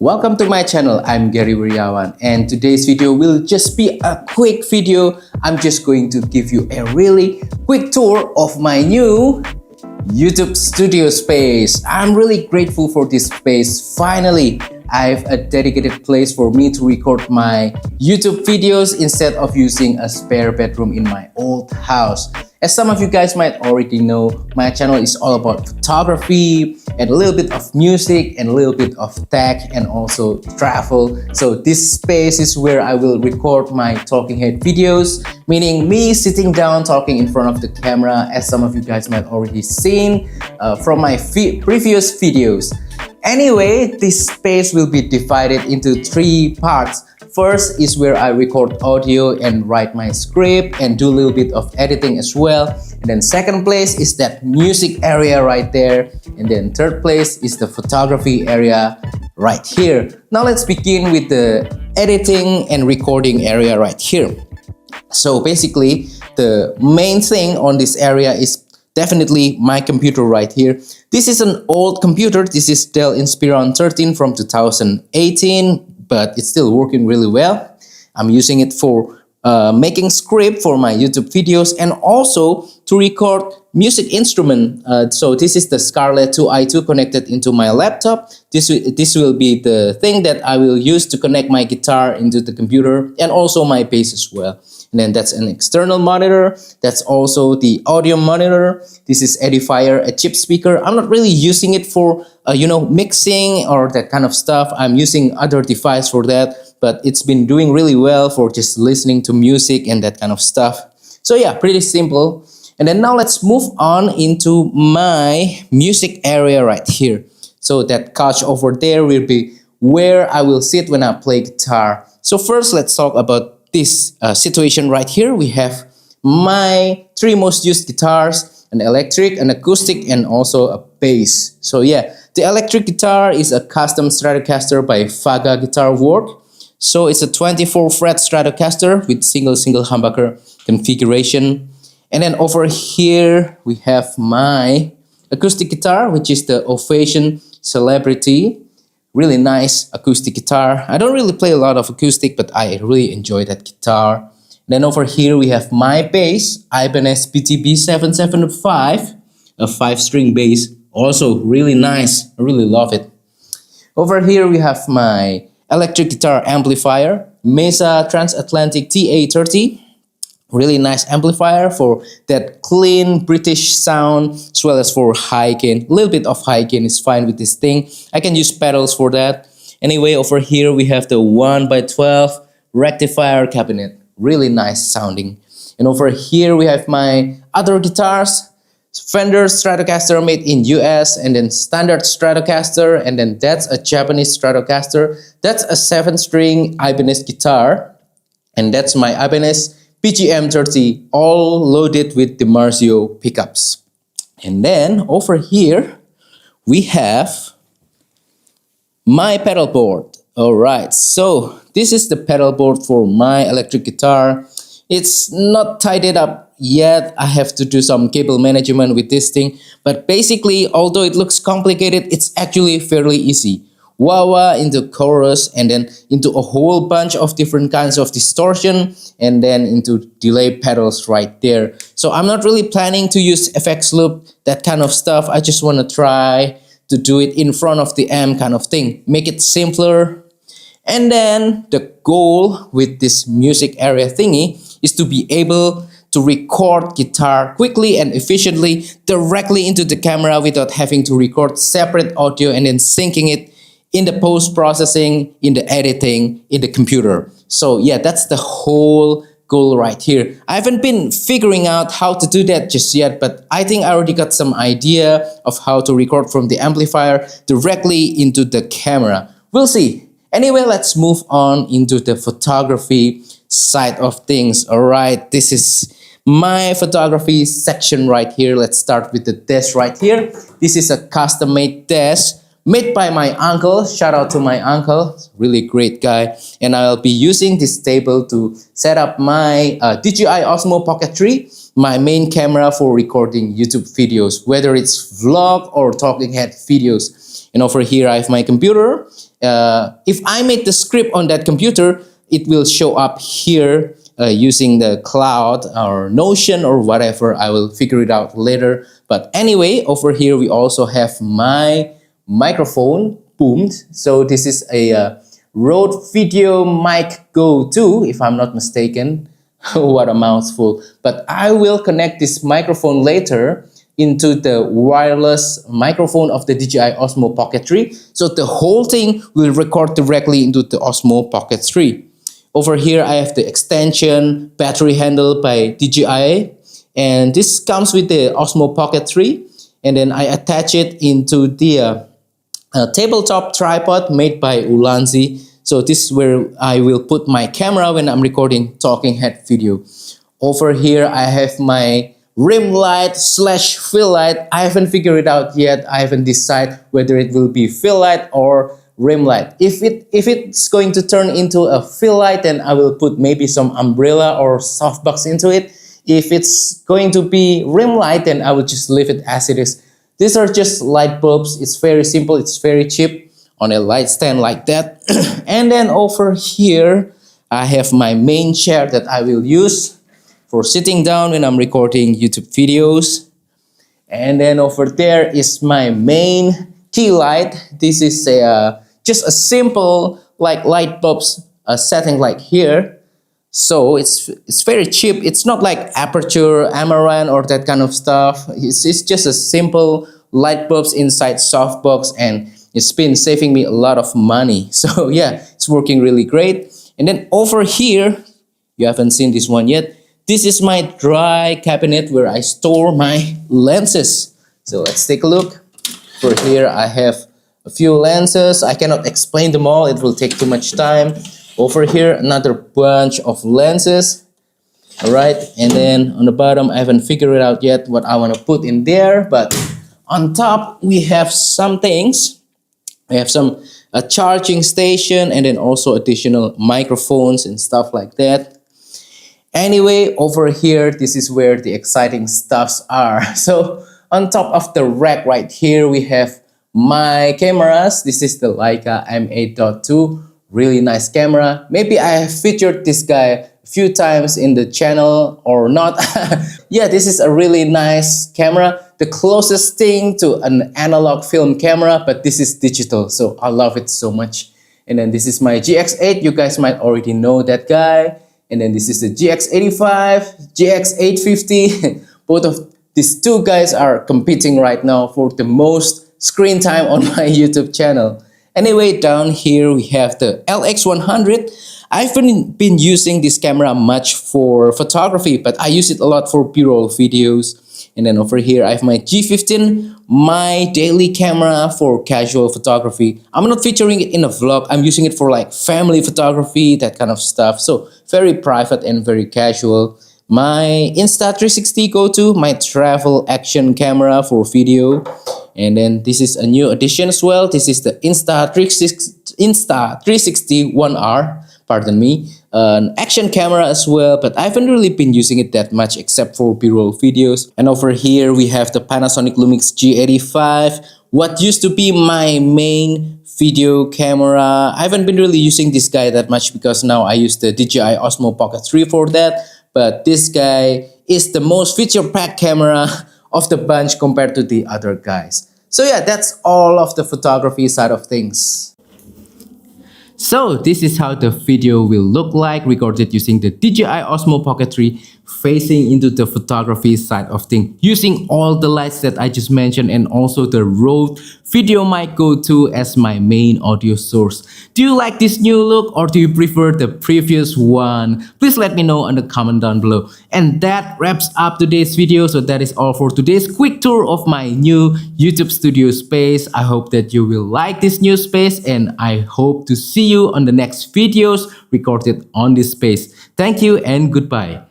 Welcome to my channel. I'm Gary Wiryawan, and today's video will just be a quick video. I'm just going to give you a really quick tour of my new YouTube studio space. I'm really grateful for this space. Finally, I have a dedicated place for me to record my YouTube videos instead of using a spare bedroom in my old house. As some of you guys might already know, my channel is all about photography and a little bit of music and a little bit of tech and also travel. So this space is where I will record my talking head videos, meaning me sitting down talking in front of the camera, as some of you guys might already seen from my previous videos. Anyway, this space will be divided into three parts. First is where I record audio and write my script and do a little bit of editing as well. And then second place is that music area right there. And then third place is the photography area right here. Now let's begin with the editing and recording area right here. So basically, the main thing on this area is definitely my computer right here. This is an old computer. This is Dell Inspiron 13 from 2018, but it's still working really well. I'm using it for making script for my YouTube videos and also to record music instrument. So this is the Scarlett 2i2 connected into my laptop. This will be the thing that I will use to connect my guitar into the computer and also my bass as well. And then that's an external monitor. That's also the audio monitor. This is Edifier, a cheap speaker. I'm not really using it for mixing or that kind of stuff. I'm using other device for that, but it's been doing really well for just listening to music and that kind of stuff. So yeah, pretty simple. And then now let's move on into my music area right here. So that couch over there will be where I will sit when I play guitar. So first, let's talk about this situation right here. We have my three most used guitars: an electric, an acoustic, and also a bass. So yeah, the electric guitar is a custom Stratocaster by Vaga Guitar Work. So it's a 24 fret Stratocaster with single humbucker configuration. And then over here we have my acoustic guitar, which is the Ovation Celebrity. Really nice acoustic guitar. I don't really play a lot of acoustic, but I really enjoy that guitar. Then over here we have my bass, Ibanez BTB 775, a 5-string bass. Also really nice. I really love it. Over here we have my electric guitar amplifier, Mesa Transatlantic TA30. Really nice amplifier for that clean British sound, as well as for high gain. A little bit of high gain is fine with this thing. I can use pedals for that. Anyway, over here we have the 1x12 rectifier cabinet. Really nice sounding. And over here we have my other guitars. Fender Stratocaster made in US, and then standard Stratocaster, and then that's a Japanese Stratocaster. That's a 7-string Ibanez guitar, and that's my Ibanez PGM30, all loaded with DiMarzio pickups. And then over here we have my pedal board. All right, so this is the pedal board for my electric guitar. It's not tied it up yet. I have to do some cable management with this thing, but basically, although it looks complicated, it's actually fairly easy. Wah-wah into chorus, and then into a whole bunch of different kinds of distortion, and then into delay pedals right there. So I'm not really planning to use FX loop, that kind of stuff. I just want to try to do it in front of the amp kind of thing, make it simpler. And then the goal with this music area thingy is to be able to record guitar quickly and efficiently directly into the camera without having to record separate audio and then syncing it in the post-processing, in the editing, in the computer. So yeah, that's the whole goal right here. I haven't been figuring out how to do that just yet, but I think I already got some idea of how to record from the amplifier directly into the camera. We'll see. Anyway, let's move on into the photography side of things. All right, this is my photography section right here. Let's start with the desk right here. This is a custom-made desk made by my uncle. Shout out to my uncle, really great guy. And I'll be using this table to set up my DJI Osmo Pocket 3, my main camera for recording YouTube videos, whether it's vlog or talking head videos. And over here I have my computer, If I made the script on that computer, it will show up here using the cloud or Notion or whatever. I will figure it out later. But anyway, over here we also have my microphone boomed. So this is a Rode Video Mic Go 2, if I'm not mistaken. What a mouthful. But I will connect this microphone later into the wireless microphone of the DJI Osmo Pocket 3. So the whole thing will record directly into the Osmo Pocket 3. Over here, I have the extension battery handle by DJI. And this comes with the Osmo Pocket 3. And then I attach it into the tabletop tripod made by Ulanzi. So this is where I will put my camera when I'm recording talking head video. Over here, I have my rim light / fill light. I haven't figured it out yet. I haven't decided whether it will be fill light or rim light. If it's going to turn into a fill light, then I will put maybe some umbrella or softbox into it. If it's going to be rim light, then I will just leave it as it is. These are just light bulbs. It's very simple. It's very cheap on a light stand like that. And then over here, I have my main chair that I will use for sitting down when I'm recording YouTube videos. And then over there is my main key light. This is just a simple like light bulbs setting like here. So it's very cheap. It's not like Aperture, Amaran or that kind of stuff. It's just a simple light bulbs inside softbox, and it's been saving me a lot of money. So yeah, it's working really great. And then over here, you haven't seen this one yet. This is my dry cabinet where I store my lenses. So let's take a look. For here, I have a few lenses. I cannot explain them all. It will take too much time. Over here, another bunch of lenses. All right. And then on the bottom, I haven't figured it out yet what I want to put in there. But on top, we have some things. We have a charging station and then also additional microphones and stuff like that. Anyway, over here, this is where the exciting stuffs are. So on top of the rack right here, we have my cameras. This is the Leica M8.2, really nice camera. Maybe I have featured this guy a few times in the channel or not. Yeah, this is a really nice camera. The closest thing to an analog film camera, but this is digital, so I love it so much. And then this is my GX8. You guys might already know that guy. And then this is the GX85, GX850. Both of these two guys are competing right now for the most screen time on my YouTube channel. Anyway, down here we have the LX100. I've been using this camera much for photography, but I use it a lot for B-roll videos. And then over here, I have my G15, my daily camera for casual photography. I'm not featuring it in a vlog. I'm using it for like family photography, that kind of stuff. So very private and very casual. My Insta360 Go 2, my travel action camera for video. And then this is a new addition as well. This is the Insta360 1R. Pardon me, an action camera as well, but I haven't really been using it that much except for B-roll videos. And over here we have the Panasonic Lumix G85, what used to be my main video camera. I haven't been really using this guy that much because now I use the DJI Osmo Pocket 3 for that, but this guy is the most feature-packed camera of the bunch compared to the other guys. So yeah, that's all of the photography side of things. So this is how the video will look like, recorded using the DJI Osmo Pocket 3, facing into the photography side of things, using all the lights that I just mentioned and also the Rode Video Mic Go 2 as my main audio source. Do you like this new look or do you prefer the previous one? Please let me know in the comment down below. And that wraps up today's video. So that is all for today's quick tour of my new YouTube studio space. I hope that you will like this new space and I hope to see you on the next videos recorded on this space. Thank you and goodbye.